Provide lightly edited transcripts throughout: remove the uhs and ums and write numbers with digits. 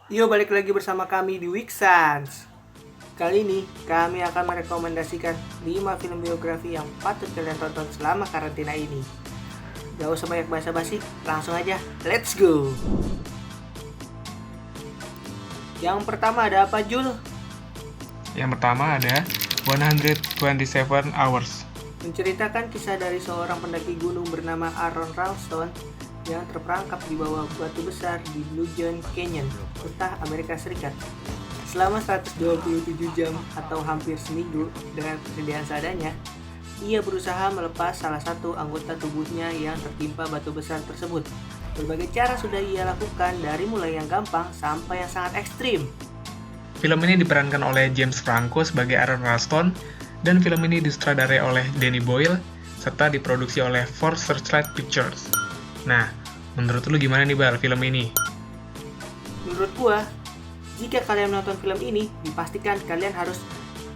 Yuk balik lagi bersama kami di Week Sans. Kali ini kami akan merekomendasikan 5 film biografi yang patut kalian tonton selama karantina ini. Gak usah banyak basa-basi, langsung aja, let's go. Yang pertama ada apa, Jul? Yang pertama ada 127 Hours. Menceritakan kisah dari seorang pendaki gunung bernama Aaron Ralston yang terperangkap di bawah batu besar di Blue John Canyon, Utah, Amerika Serikat. Selama 127 jam atau hampir seminggu dengan persediaan seadanya, ia berusaha melepas salah satu anggota tubuhnya yang tertimpa batu besar tersebut. Berbagai cara sudah ia lakukan, dari mulai yang gampang sampai yang sangat ekstrim. Film ini diperankan oleh James Franco sebagai Aaron Ralston, dan film ini disutradarai oleh Danny Boyle, serta diproduksi oleh Four Searchlight Pictures. Nah, menurut lu gimana nih Bal, film ini? Menurut gua, jika kalian menonton film ini, dipastikan kalian harus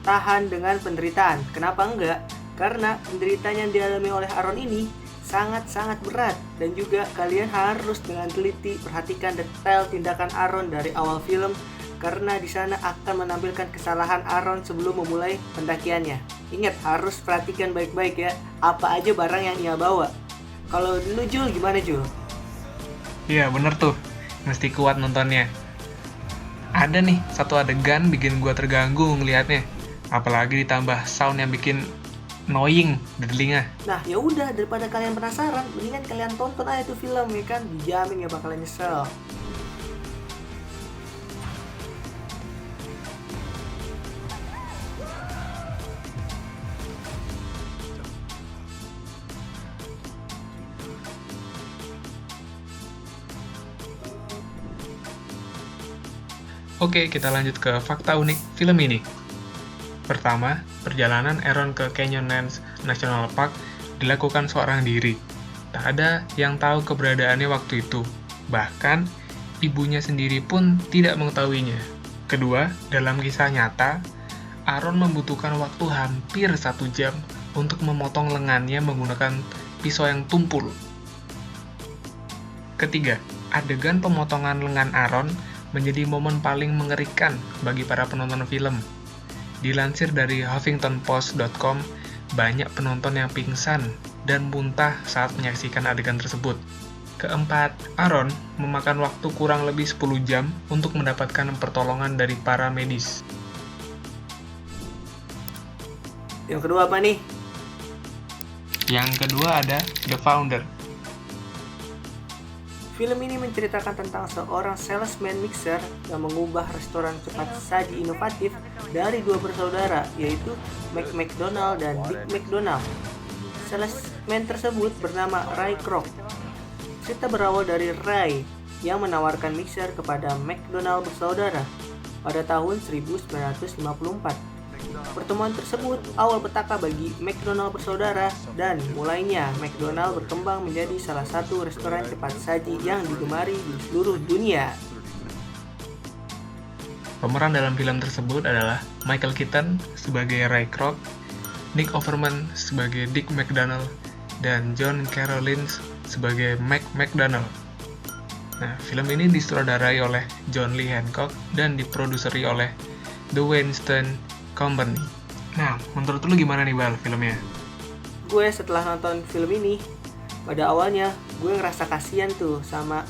tahan dengan penderitaan. Kenapa enggak? Karena penderitaan yang dialami oleh Aaron ini sangat-sangat berat, dan juga kalian harus dengan teliti perhatikan detail tindakan Aaron dari awal film, karena di sana akan menampilkan kesalahan Aaron sebelum memulai pendakiannya. Ingat, harus perhatikan baik-baik ya, apa aja barang yang ia bawa. Kalau dulu Jul, gimana Jul? Iya, bener tuh. Mesti kuat nontonnya. Ada nih, satu adegan bikin gua terganggu ngelihatnya. Apalagi ditambah sound yang bikin annoying di telinga. Nah ya udah, daripada kalian penasaran, mendingan kalian tonton aja tuh film ya kan, dijamin gak bakalan nyesel. Oke, kita lanjut ke fakta unik film ini. Pertama, perjalanan Aaron ke Canyonlands National Park dilakukan seorang diri. Tak ada yang tahu keberadaannya waktu itu. Bahkan, ibunya sendiri pun tidak mengetahuinya. Kedua, dalam kisah nyata, Aaron membutuhkan waktu hampir 1 jam untuk memotong lengannya menggunakan pisau yang tumpul. Ketiga, adegan pemotongan lengan Aaron menjadi momen paling mengerikan bagi para penonton film. Dilansir dari HuffingtonPost.com, banyak penonton yang pingsan dan muntah saat menyaksikan adegan tersebut. Keempat, Aaron memakan waktu kurang lebih 10 jam untuk mendapatkan pertolongan dari para medis. Yang kedua apa nih? Yang kedua ada The Founder. Film ini menceritakan tentang seorang salesman mixer yang mengubah restoran cepat saji inovatif dari dua bersaudara, yaitu Mac McDonald dan Dick McDonald. Salesman tersebut bernama Ray Kroc. Cerita berawal dari Ray yang menawarkan mixer kepada McDonald bersaudara pada tahun 1954. Pertemuan tersebut awal petaka bagi McDonald bersaudara, dan mulainya McDonald berkembang menjadi salah satu restoran cepat saji yang digemari di seluruh dunia. Pemeran dalam film tersebut adalah Michael Keaton sebagai Ray Kroc, Nick Offerman sebagai Dick McDonald, dan John Carolines sebagai Mac McDonald. Nah, film ini disutradarai oleh John Lee Hancock dan diproduseri oleh The Weinstein Company. Nah, menurut lu gimana nih Bal filmnya? Gue setelah nonton film ini, pada awalnya gue ngerasa kasihan tuh sama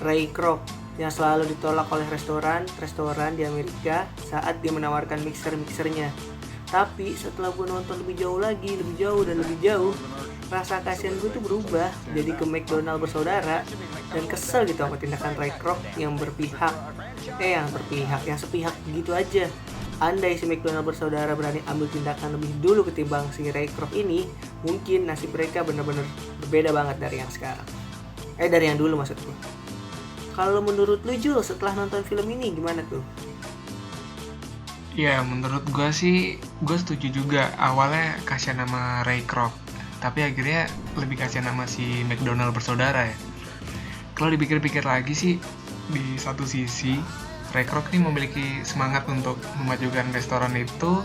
Ray Kroc yang selalu ditolak oleh restoran di Amerika saat dia menawarkan mixernya. Tapi setelah gue nonton lebih jauh, rasa kasihan gue tuh berubah jadi ke McDonald bersaudara, dan kesel gitu sama tindakan Ray Kroc yang sepihak begitu aja. Andai si McDonald bersaudara berani ambil tindakan lebih dulu ketimbang si Ray Kroc ini, mungkin nasib mereka benar-benar berbeda banget dari yang sekarang. Dari yang dulu maksud gue. Kalau menurut lu Jul, setelah nonton film ini gimana tuh? Ya, menurut gue sih, gue setuju juga. Awalnya kasihan sama Ray Kroc, tapi akhirnya lebih kasihan sama si McDonald bersaudara ya. Kalau dipikir-pikir lagi sih, di satu sisi Ray Kroc ini memiliki semangat untuk memajukan restoran itu,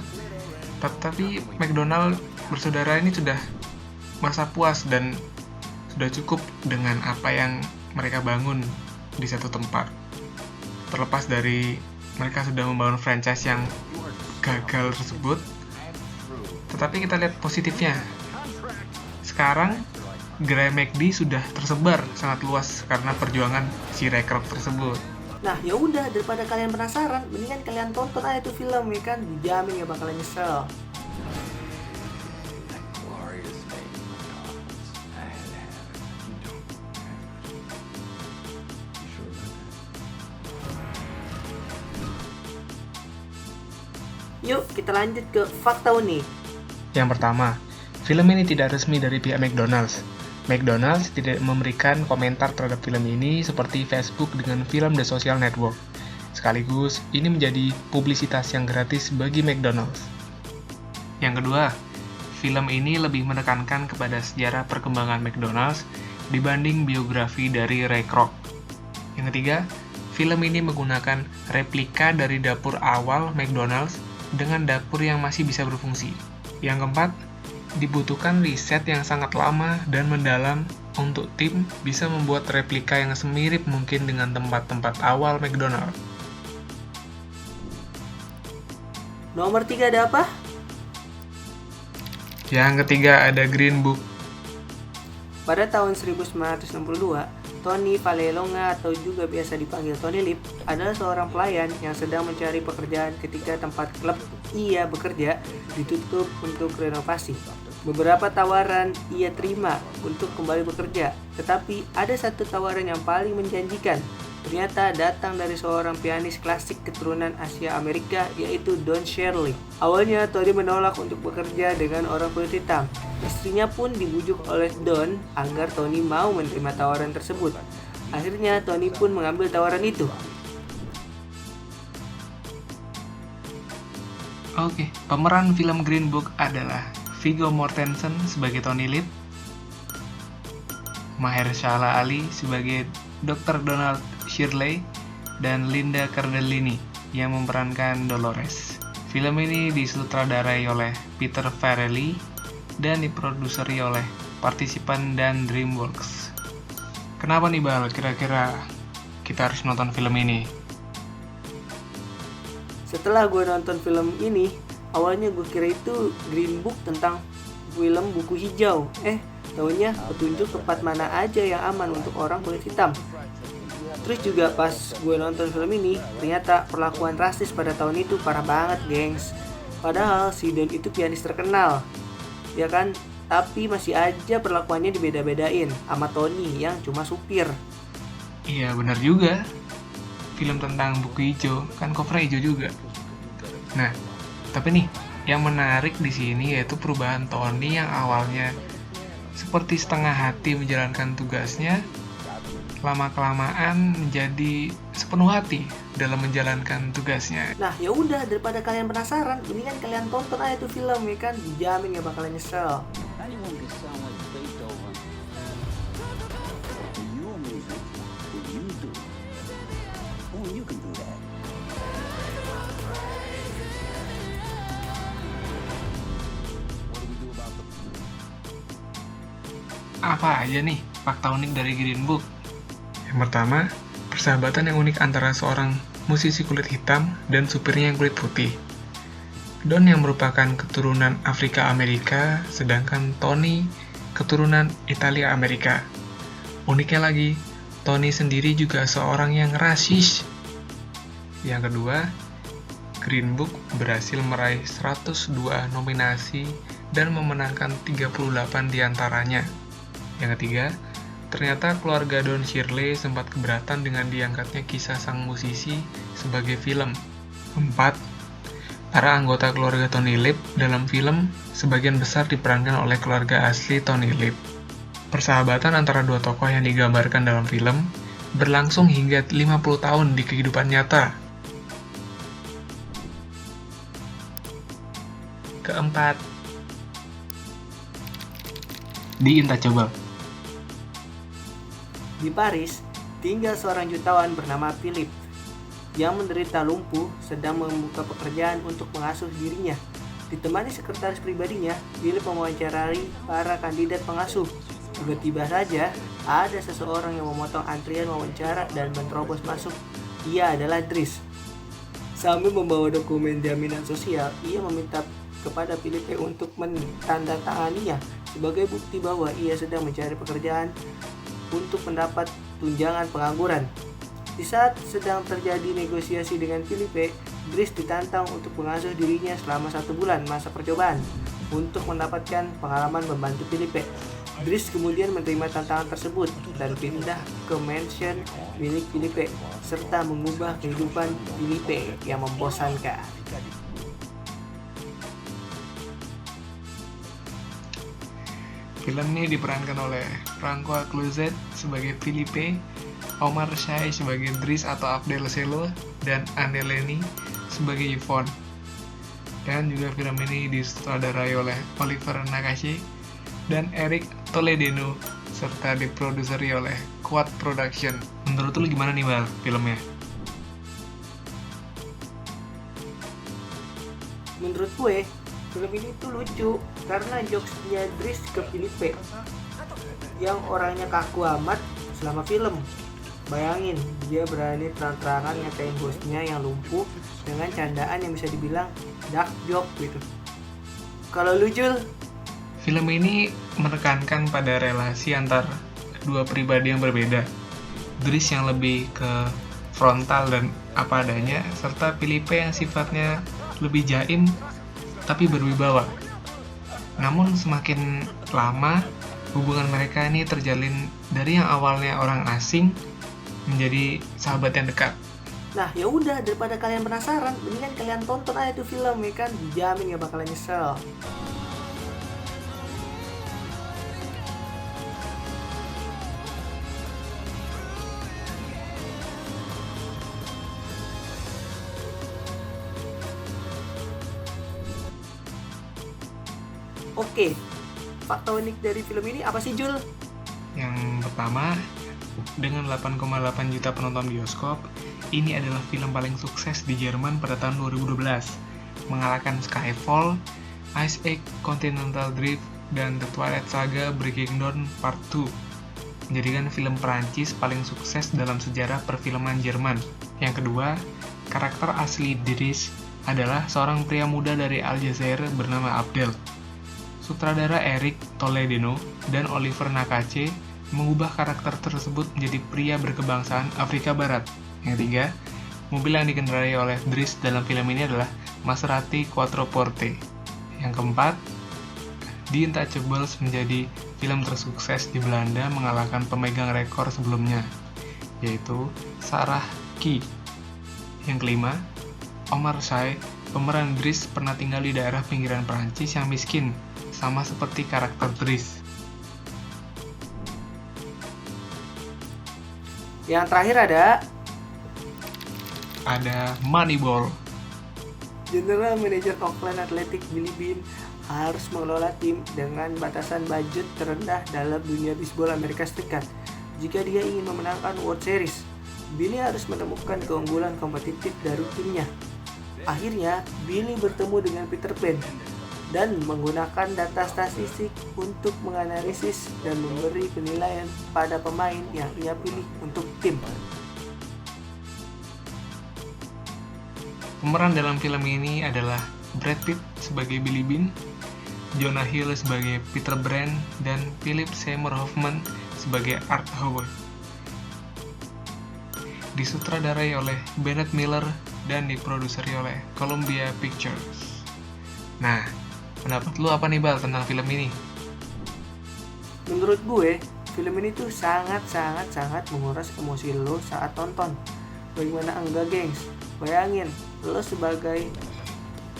tapi McDonald bersaudara ini sudah merasa puas dan sudah cukup dengan apa yang mereka bangun di satu tempat. terlepas dari mereka sudah membangun franchise yang gagal tersebut, tetapi kita lihat positifnya. Sekarang gerai McD sudah tersebar sangat luas karena perjuangan si Ray Kroc tersebut. Nah ya udah, daripada kalian penasaran, mendingan kalian tonton aja tuh film, ya kan, dijamin gak bakalan nyesel. Yuk kita lanjut ke fakta unik. Yang pertama, film ini tidak resmi dari pihak McDonald's. McDonald's tidak memberikan komentar terhadap film ini seperti Facebook dengan film The Social Network. Sekaligus, ini menjadi publisitas yang gratis bagi McDonald's. Yang kedua, film ini lebih menekankan kepada sejarah perkembangan McDonald's dibanding biografi dari Ray Kroc. Yang ketiga, film ini menggunakan replika dari dapur awal McDonald's dengan dapur yang masih bisa berfungsi. Yang keempat, dibutuhkan riset yang sangat lama dan mendalam untuk tim bisa membuat replika yang semirip mungkin dengan tempat-tempat awal McDonald's. Nomor 3 ada apa? Yang ketiga ada Green Book. Pada tahun 1962, Tony Vallelonga atau juga biasa dipanggil Tony Lip adalah seorang pelayan yang sedang mencari pekerjaan ketika tempat klub ia bekerja ditutup untuk renovasi. Beberapa tawaran ia terima untuk kembali bekerja, tetapi ada satu tawaran yang paling menjanjikan. Ternyata datang dari seorang pianis klasik keturunan Asia Amerika, yaitu Don Shirley. Awalnya Tony menolak untuk bekerja dengan orang kulit hitam. Istrinya pun dibujuk oleh Don agar Tony mau menerima tawaran tersebut. Akhirnya Tony pun mengambil tawaran itu. Oke, pemeran film Green Book adalah Viggo Mortensen sebagai Tony Lip, Mahershala Ali sebagai Dr. Donald Shirley, dan Linda Cardellini yang memerankan Dolores. Film ini disutradarai oleh Peter Farrelly dan diproduseri oleh partisipan dan DreamWorks. Kenapa nih Bal, kira-kira kita harus nonton film ini? Setelah gue nonton film ini, awalnya gue kira itu Green Book tentang film buku hijau. Taunya petunjuk tempat mana aja yang aman untuk orang kulit hitam. Terus juga pas gue nonton film ini, ternyata perlakuan rasis pada tahun itu parah banget, gengs. Padahal si Don itu pianis terkenal, ya kan? Tapi masih aja perlakuannya dibeda-bedain sama Tony yang cuma supir. Iya benar juga. Film tentang buku hijau, kan covernya hijau juga. Nah, tapi nih, yang menarik di sini yaitu perubahan Tony yang awalnya seperti setengah hati menjalankan tugasnya, lama-kelamaan menjadi sepenuh hati dalam menjalankan tugasnya. Nah, ya udah, daripada kalian penasaran, mendingan kalian tonton aja tuh film, ya kan? Dijamin gak bakalan nyesel. Apa aja nih fakta unik dari Green Book? Yang pertama, persahabatan yang unik antara seorang musisi kulit hitam dan supirnya yang kulit putih. Don yang merupakan keturunan Afrika Amerika, sedangkan Tony keturunan Italia Amerika. Uniknya lagi, Tony sendiri juga seorang yang rasis. Yang kedua, Green Book berhasil meraih 102 nominasi dan memenangkan 38 diantaranya. Yang ketiga, ternyata keluarga Don Shirley sempat keberatan dengan diangkatnya kisah sang musisi sebagai film. 4. Para anggota keluarga Tony Lip dalam film sebagian besar diperankan oleh keluarga asli Tony Lip. Persahabatan antara dua tokoh yang digambarkan dalam film berlangsung hingga 50 tahun di kehidupan nyata. Keempat, The Intouchable. Di Paris, tinggal seorang jutawan bernama Philip yang menderita lumpuh sedang membuka pekerjaan untuk mengasuh dirinya. Ditemani sekretaris pribadinya, Philip mewawancarai para kandidat pengasuh. Tiba-tiba saja, ada seseorang yang memotong antrian wawancara dan menerobos masuk ia adalah Dries. Sambil membawa dokumen jaminan sosial, ia meminta kepada Philippe untuk menandatanganinya sebagai bukti bahwa ia sedang mencari pekerjaan untuk mendapat tunjangan pengangguran. Di saat sedang terjadi negosiasi dengan Philippe, Dries ditantang untuk mengasuh dirinya selama 1 bulan masa percobaan untuk mendapatkan pengalaman membantu Philippe. Dries kemudian menerima tantangan tersebut dan pindah ke mansion milik Philippe serta mengubah kehidupan Philippe yang membosankan. Film ini diperankan oleh Francois Cluzet sebagai Philippe, Omar Sy sebagai Dries atau Abdel Selo, dan Anne Leni sebagai Yvonne. Dan juga film ini disutradarai oleh Oliver Nakache dan Eric Toledano serta diproduseri oleh Quad Production. Menurut lu gimana nih Bal filmnya? Menurut gue, film ini tuh lucu karena jokesnya Dries ke Philippe yang orangnya kaku amat selama film. Bayangin, dia berani terang-terangan nyatain bosnya yang lumpuh dengan candaan yang bisa dibilang dark joke gitu. Kalau lu Jul? Film ini menekankan pada relasi antar dua pribadi yang berbeda. Dries yang lebih ke frontal dan apa adanya, serta Philippe yang sifatnya lebih jaim tapi berwibawa. Namun semakin lama hubungan mereka ini terjalin dari yang awalnya orang asing menjadi sahabat yang dekat. Nah ya udah, daripada kalian penasaran, mendingan kalian tonton aja tuh film ya kan, dijamin gak bakalan nyesel. Oke, fakta unik dari film ini apa sih Jul? Yang pertama, dengan 8,8 juta penonton bioskop, ini adalah film paling sukses di Jerman pada tahun 2012, mengalahkan Skyfall, Ice Age Continental Drift, dan The Twilight Saga Breaking Dawn Part 2, menjadikan film Perancis paling sukses dalam sejarah perfilman Jerman. Yang kedua, karakter asli Dries adalah seorang pria muda dari Aljazair bernama Abdel. Sutradara Eric Toledano dan Oliver Nakache mengubah karakter tersebut menjadi pria berkebangsaan Afrika Barat. Yang ketiga, mobil yang dikendarai oleh Dries dalam film ini adalah Maserati Quattroporte. Yang keempat, The Untouchables menjadi film tersukses di Belanda mengalahkan pemegang rekor sebelumnya, yaitu Sarah Key. Yang kelima, Omar Sy, pemeran Dries, pernah tinggal di daerah pinggiran Perancis yang miskin, sama seperti karakter Dries. Yang terakhir ada Moneyball. General Manager Oakland Athletic Billy Beane harus mengelola tim dengan batasan budget terendah dalam dunia bisbol Amerika Serikat. Jika dia ingin memenangkan World Series, Billy harus menemukan keunggulan kompetitif dari timnya. Akhirnya, Billy bertemu dengan Peter Pan dan menggunakan data statistik untuk menganalisis dan memberi penilaian pada pemain yang ia pilih untuk tim. Pemeran dalam film ini adalah Brad Pitt sebagai Billy Beane, Jonah Hill sebagai Peter Brand, dan Philip Seymour Hoffman sebagai Art Howard. Disutradarai oleh Bennett Miller dan diproduseri oleh Columbia Pictures. Nah, pendapat lu apa nih Bal tentang film ini? Menurut gue, film ini tuh sangat menguras emosi lo saat tonton. Bagaimana enggak gengs? Bayangin, lo sebagai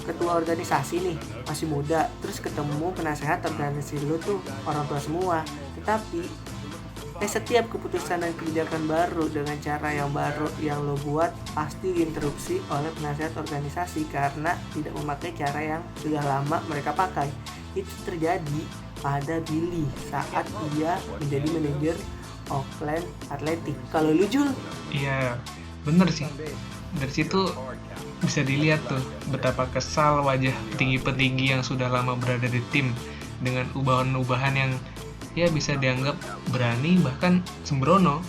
ketua organisasi nih, masih muda, terus ketemu penasehat organisasi lo tuh orang tua semua. Tetapi setiap keputusan dan kebijakan baru dengan cara yang baru yang lo buat pasti diinterupsi oleh penasehat organisasi karena tidak memakai cara yang sudah lama mereka pakai. Itu terjadi pada Billy saat ia menjadi manajer Oakland Athletic. Kalau lu Jul? Iya, bener sih. Dari situ bisa dilihat tuh betapa kesal wajah petinggi-petinggi yang sudah lama berada di tim dengan ubahan-ubahan yang ya bisa dianggap berani bahkan sembrono.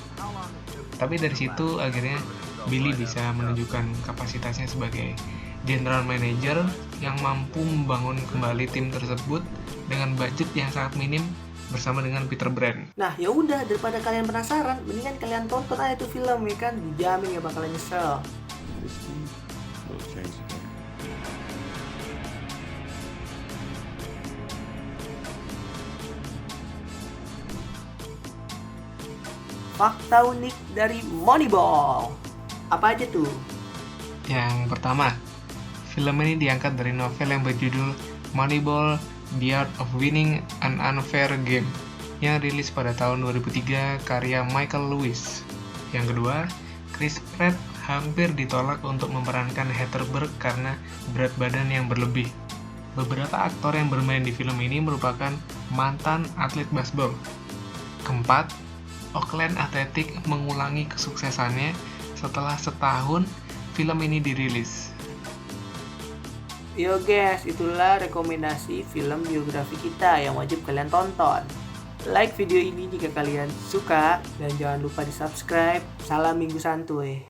Tapi dari situ akhirnya Billy bisa menunjukkan kapasitasnya sebagai general manager yang mampu membangun kembali tim tersebut dengan budget yang sangat minim bersama dengan Peter Brand. Nah ya udah, daripada kalian penasaran, mendingan kalian tonton aja tuh film ya kan, dijamin gak bakalan nyesel. Fakta unik dari Moneyball. Apa aja tuh? Yang pertama, film ini diangkat dari novel yang berjudul Moneyball: The Art of Winning an Unfair Game yang rilis pada tahun 2003 karya Michael Lewis. Yang kedua, Chris Pratt hampir ditolak untuk memerankan Heatherberg karena berat badan yang berlebih. Beberapa aktor yang bermain di film ini merupakan mantan atlet baseball. Keempat, Oakland Athletic mengulangi kesuksesannya setelah setahun film ini dirilis. Yo guys, itulah rekomendasi film biografi kita yang wajib kalian tonton. Like video ini jika kalian suka dan jangan lupa di subscribe. Salam Minggu Santuy.